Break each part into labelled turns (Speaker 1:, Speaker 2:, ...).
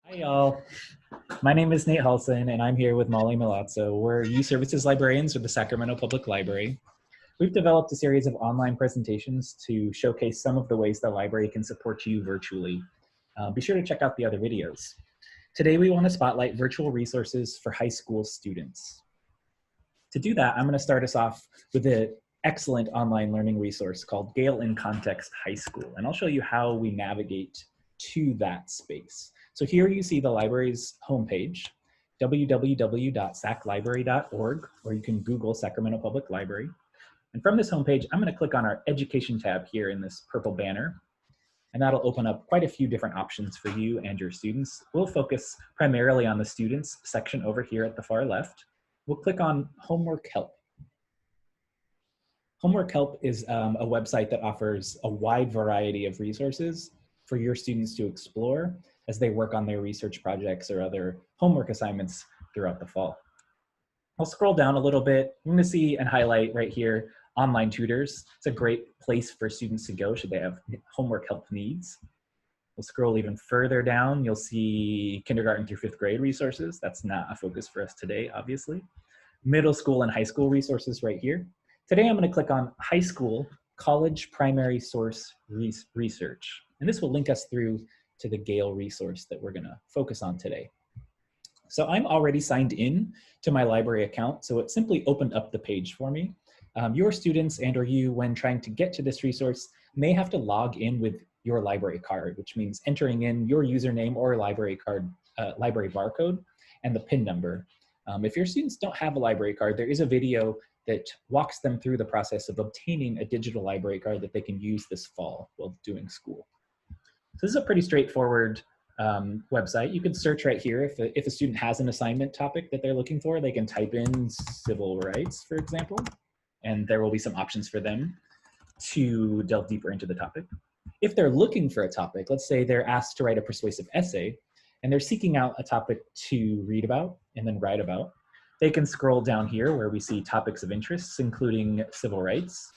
Speaker 1: Hi, y'all. My name is Nate Halson, and I'm here with Molly Milazzo. We're youth services librarians with the Sacramento Public Library. We've developed a series of online presentations to showcase some of the ways the library can support you virtually. Be sure to check out the other videos. Today, we want to spotlight virtual resources for high school students. To do that, I'm going to start us off with an excellent online learning resource called Gale in Context High School, and I'll show you how we navigate to that space. So here you see the library's homepage, www.saclibrary.org, or you can Google Sacramento Public Library. And from this homepage, I'm going to click on our Education tab here in this purple banner, and that'll open up quite a few different options for you and your students. We'll focus primarily on the students section over here at the far left. We'll click on Homework Help. Homework Help is a website that offers a wide variety of resources for your students to explore as they work on their research projects or other homework assignments throughout the fall. I'll scroll down a little bit. I'm going to see and highlight right here online tutors. It's a great place for students to go should they have homework help needs. We'll scroll even further down. You'll see kindergarten through fifth grade resources. That's not a focus for us today, obviously. Middle school and high school resources right here. Today I'm going to click on high school college primary source research. And this will link us through to the Gale resource that we're going to focus on today. So I'm already signed in to my library account, so it simply opened up the page for me. Your students and or you, when trying to get to this resource, may have to log in with your library card, which means entering in your username or library card, library barcode, and the PIN number. If your students don't have a library card, there is a video that walks them through the process of obtaining a digital library card that they can use this fall while doing school. So this is a pretty straightforward website. You can search right here. If a student has an assignment topic that they're looking for, they can type in civil rights, for example, and there will be some options for them to delve deeper into the topic. If they're looking for a topic, let's say they're asked to write a persuasive essay, and they're seeking out a topic to read about and then write about, they can scroll down here where we see topics of interest, including civil rights,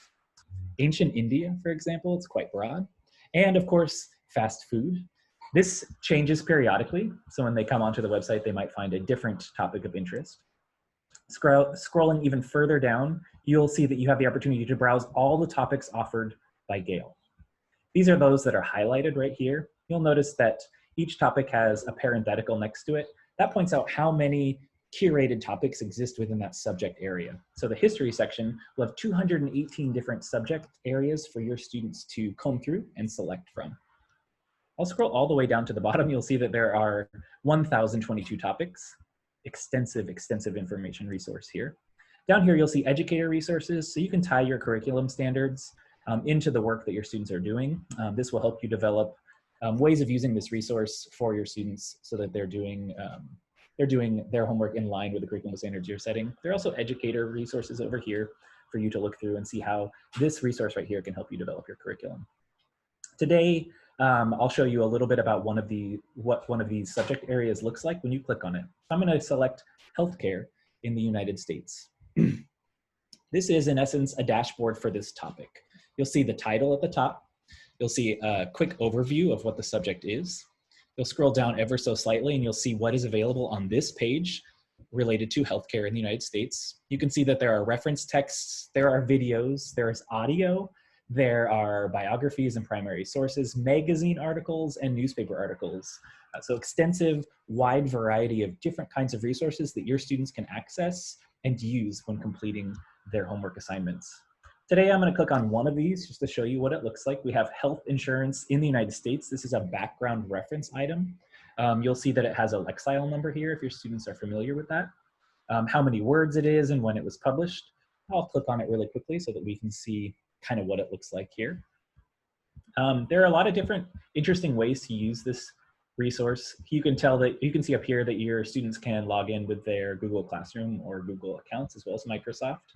Speaker 1: ancient India, for example, it's quite broad, and of course, fast food. This changes periodically, so when they come onto the website, they might find a different topic of interest. Scrolling even further down, you'll see that you have the opportunity to browse all the topics offered by Gale. These are those that are highlighted right here. You'll notice that each topic has a parenthetical next to it. That points out how many curated topics exist within that subject area. So the history section will have 218 different subject areas for your students to comb through and select from. I'll scroll all the way down to the bottom. You'll see that there are 1,022 topics. Extensive information resource here. Down here, you'll see educator resources, so you can tie your curriculum standards into the work that your students are doing. This will help you develop ways of using this resource for your students so that they're doing their homework in line with the curriculum standards you're setting. There are also educator resources over here for you to look through and see how this resource right here can help you develop your curriculum. Today, I'll show you a little bit about what one of these subject areas looks like when you click on it. I'm going to select healthcare in the United States. This is, in essence, a dashboard for this topic. You'll see the title at the top. You'll see a quick overview of what the subject is. You'll scroll down ever so slightly and you'll see what is available on this page related to healthcare in the United States. You can see that there are reference texts, there are videos, there is audio, there are biographies and primary sources, magazine articles, and newspaper articles. So extensive, wide variety of different kinds of resources that your students can access and use when completing their homework assignments. Today, I'm going to click on one of these just to show you what it looks like. We have health insurance in the United States. This is a background reference item. You'll see that it has a Lexile number here if your students are familiar with that. How many words it is and when it was published. I'll click on it really quickly so that we can see kind of what it looks like here. There are a lot of different interesting ways to use this resource. You can see up here that your students can log in with their Google Classroom or Google accounts as well as Microsoft.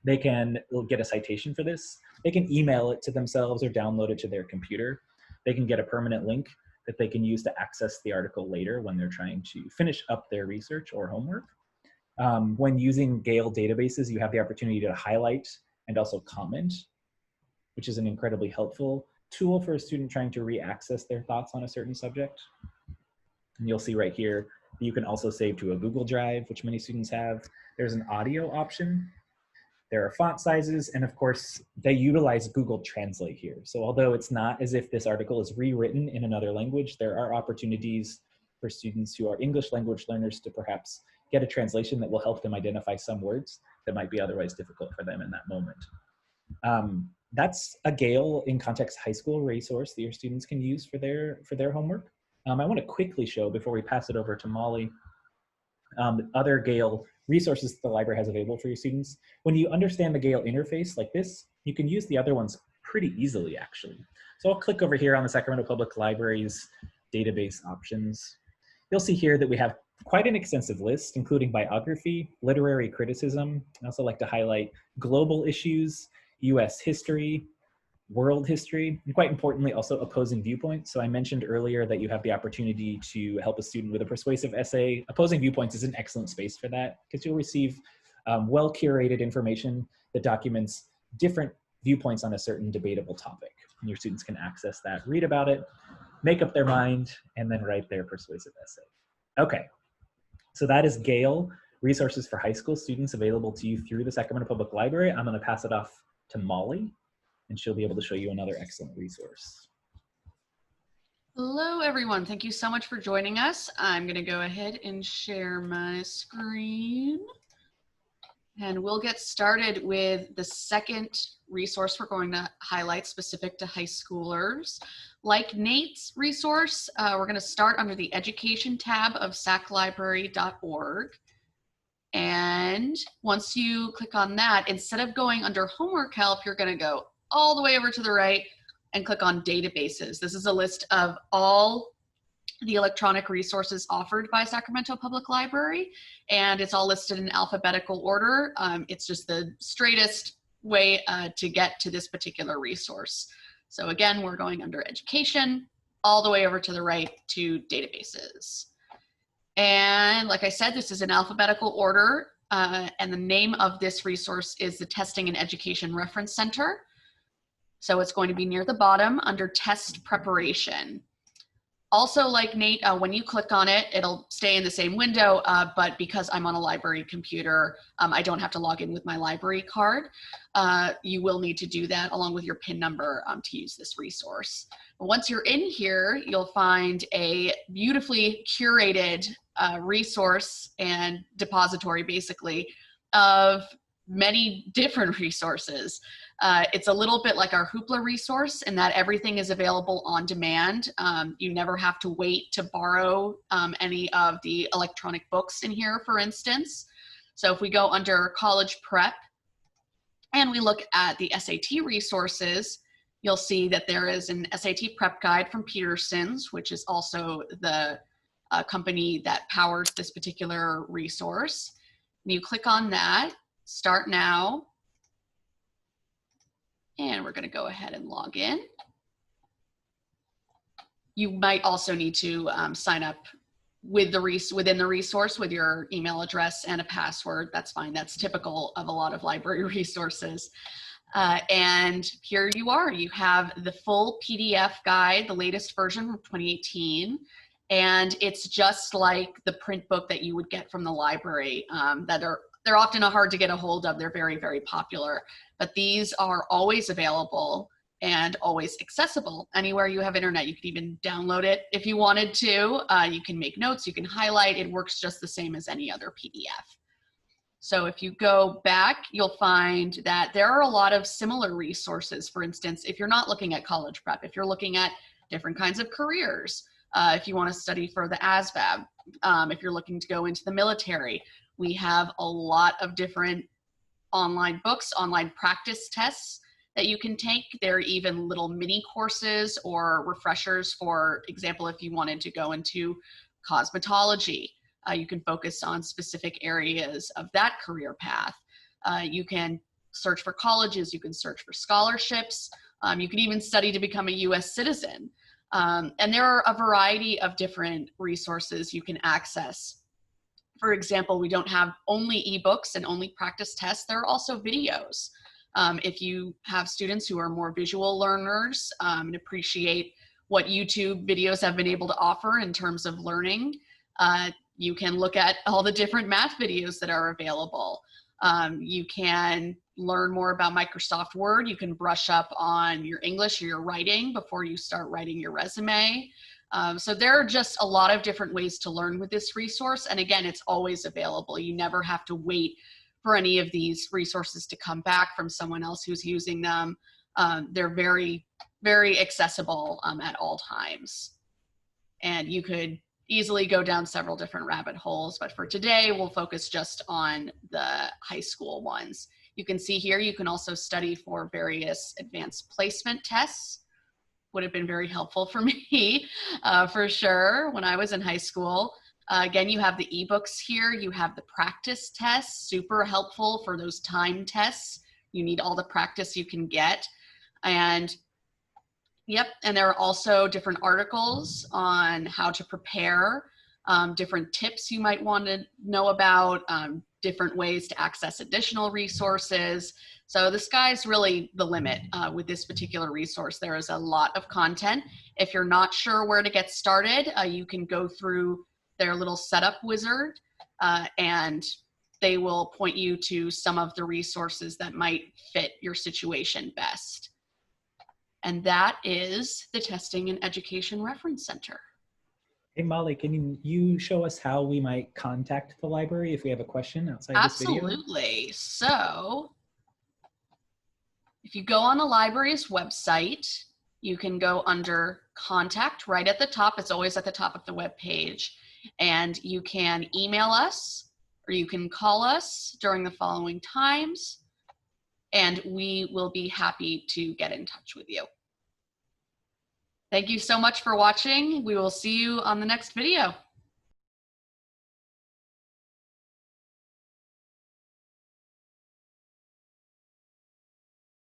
Speaker 1: They can get a citation for this. They can email it to themselves or download it to their computer. They can get a permanent link that they can use to access the article later when they're trying to finish up their research or homework. When using Gale Databases, you have the opportunity to highlight and also comment, which is an incredibly helpful tool for a student trying to re-access their thoughts on a certain subject. And you'll see right here, you can also save to a Google Drive, which many students have. There's an audio option. There are font sizes, and of course, they utilize Google Translate here. So although it's not as if this article is rewritten in another language, there are opportunities for students who are English language learners to perhaps get a translation that will help them identify some words that might be otherwise difficult for them in that moment. That's a Gale in Context High School resource that your students can use for their homework. I want to quickly show, before we pass it over to Molly, other Gale resources the library has available for your students. When you understand the Gale interface like this, you can use the other ones pretty easily, actually. So I'll click over here on the Sacramento Public Library's database options. You'll see here that we have quite an extensive list, including biography, literary criticism. I also like to highlight global issues, US history, world history, and quite importantly, also opposing viewpoints. So I mentioned earlier that you have the opportunity to help a student with a persuasive essay. Opposing viewpoints is an excellent space for that, because you'll receive well-curated information that documents different viewpoints on a certain debatable topic. And your students can access that, read about it, make up their mind, and then write their persuasive essay. Okay, so that is Gale, resources for high school students available to you through the Sacramento Public Library. I'm going to pass it off to Molly, and she'll be able to show you another excellent resource.
Speaker 2: Hello, everyone. Thank you so much for joining us. I'm going to go ahead and share my screen. And we'll get started with the second resource we're going to highlight specific to high schoolers. Like Nate's resource, we're going to start under the Education tab of saclibrary.org. And once you click on that, instead of going under Homework Help, you're going to go all the way over to the right and click on Databases. This is a list of all the electronic resources offered by Sacramento Public Library, and it's all listed in alphabetical order. It's just the straightest way to get to this particular resource. So again, we're going under Education, all the way over to the right to Databases. And like I said, this is in alphabetical order, and the name of this resource is the Testing and Education Reference Center. So it's going to be near the bottom under Test Preparation. Also, like Nate, when you click on it, it'll stay in the same window, but because I'm on a library computer, I don't have to log in with my library card. You will need to do that along with your PIN number to use this resource. Once you're in here, you'll find a beautifully curated resource and depository, basically, of many different resources. It's a little bit like our Hoopla resource in that everything is available on demand. You never have to wait to borrow any of the electronic books in here, for instance. So if we go under College Prep and we look at the SAT resources, you'll see that there is an SAT Prep Guide from Peterson's, which is also the company that powers this particular resource. And you click on that, Start Now, and we're going to go ahead and log in. You might also need to sign up with within the resource with your email address and a password. That's fine. That's typical of a lot of library resources. And here you are. You have the full PDF guide, the latest version from 2018. And it's just like the print book that you would get from the library they're often hard to get a hold of. They're very, very popular, but these are always available and always accessible anywhere you have internet. You can even download it if you wanted to. You can make notes, you can highlight. It works just the same as any other PDF. So if you go back, you'll find that there are a lot of similar resources. For instance, if you're not looking at college prep, if you're looking at different kinds of careers, if you want to study for the ASVAB, if you're looking to go into the military, we have a lot of different online books, online practice tests that you can take. There are even little mini courses or refreshers. For example, if you wanted to go into cosmetology, you can focus on specific areas of that career path. You can search for colleges, you can search for scholarships, you can even study to become a US citizen. And there are a variety of different resources you can access. For example, we don't have only ebooks and only practice tests. There are also videos. If you have students who are more visual learners and appreciate what YouTube videos have been able to offer in terms of learning. You can look at all the different math videos that are available. You can learn more about Microsoft Word. You can brush up on your English or your writing before you start writing your resume. So there are just a lot of different ways to learn with this resource. And again, it's always available. You never have to wait for any of these resources to come back from someone else who's using them. They're very, very accessible at all times. And you could easily go down several different rabbit holes, but for today, we'll focus just on the high school ones. You can see here, you can also study for various advanced placement tests. Would have been very helpful for me, for sure, when I was in high school. Again, you have the ebooks here. You have the practice tests, super helpful for those time tests. You need all the practice you can get. And yep, and there are also different articles on how to prepare, different tips you might want to know about, different ways to access additional resources. So the sky's really the limit with this particular resource. There is a lot of content. If you're not sure where to get started, you can go through their little setup wizard and they will point you to some of the resources that might fit your situation best. And that is the Testing and Education Reference Center.
Speaker 1: Hey, Molly, can you show us how we might contact the library if we have a question outside this video?
Speaker 2: Absolutely. So if you go on the library's website, you can go under Contact right at the top. It's always at the top of the web page. And you can email us or you can call us during the following times, and we will be happy to get in touch with you. Thank you so much for watching. We will see you on the next video.